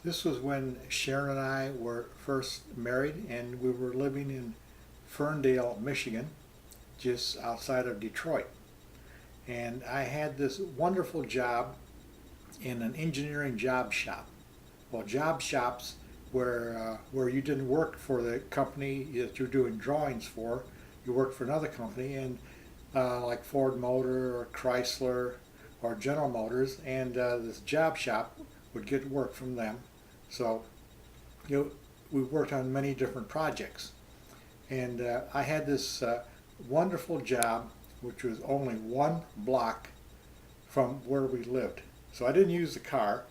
This was when Sharon and I were first married, and we were living in Ferndale, Michigan, just outside of Detroit. And I had this wonderful job in an engineering job shop. Well, job shops where you didn't work for the company that you're doing drawings for, you worked for another company, and like Ford Motor or Chrysler or General Motors, and this job shop would get work from them. So we worked on many different projects, and I had this wonderful job which was only one block from where we lived. So I didn't use the car.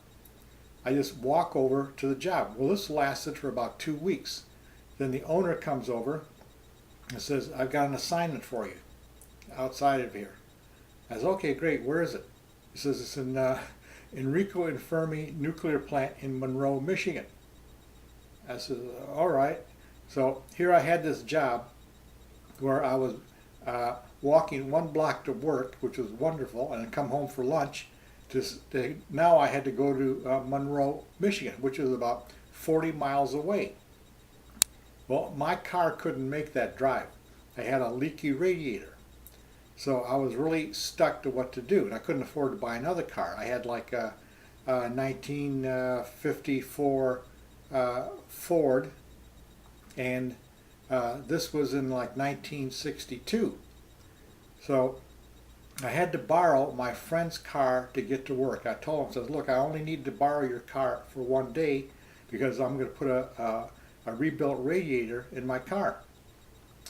I just walk over to the job. Well, this lasted for about 2 weeks. Then the owner comes over and says, "I've got an assignment for you outside of here." I said, "Okay, great. Where is it?" He says, "It's in Enrico and Fermi nuclear plant in Monroe, Michigan." I said, "All right." So here I had this job where I was walking one block to work, which was wonderful, and I'd come home for lunch. Now I had to go to Monroe, Michigan, which is about 40 miles away. Well, my car couldn't make that drive. I had a leaky radiator. So I was really stuck to what to do, and I couldn't afford to buy another car. I had like a 1954 Ford, and this was in like 1962. So I had to borrow my friend's car to get to work. I told him, I said, "Look, I only need to borrow your car for one day because I'm going to put a rebuilt radiator in my car."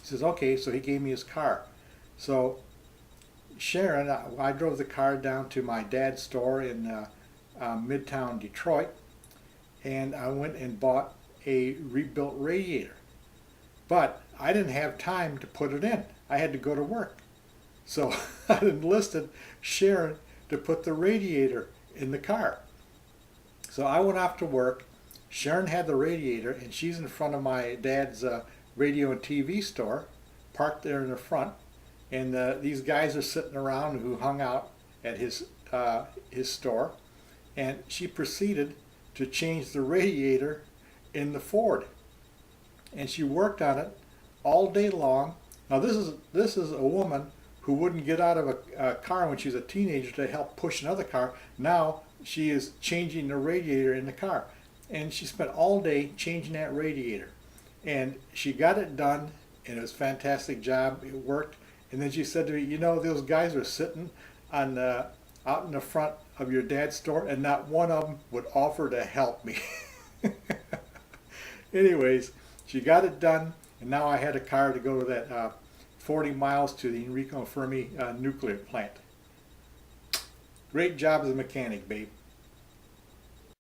He says, "Okay," so he gave me his car. So Sharon, I drove the car down to my dad's store in Midtown Detroit, and I went and bought a rebuilt radiator. But I didn't have time to put it in. I had to go to work. So I enlisted Sharon to put the radiator in the car. So I went off to work. Sharon had the radiator, and she's in front of my dad's radio and TV store, parked there in the front. And these guys are sitting around who hung out at his store. And she proceeded to change the radiator in the Ford. And she worked on it all day long. Now this is a woman who wouldn't get out of a car when she was a teenager to help push another car. Now she is changing the radiator in the car. And she spent all day changing that radiator. And she got it done, and it was a fantastic job. It worked. And then she said to me, "You know, those guys are sitting on out in the front of your dad's store, and not one of them would offer to help me." Anyways, she got it done, and now I had a car to go to that 40 miles to the Enrico Fermi nuclear plant. Great job as a mechanic, babe.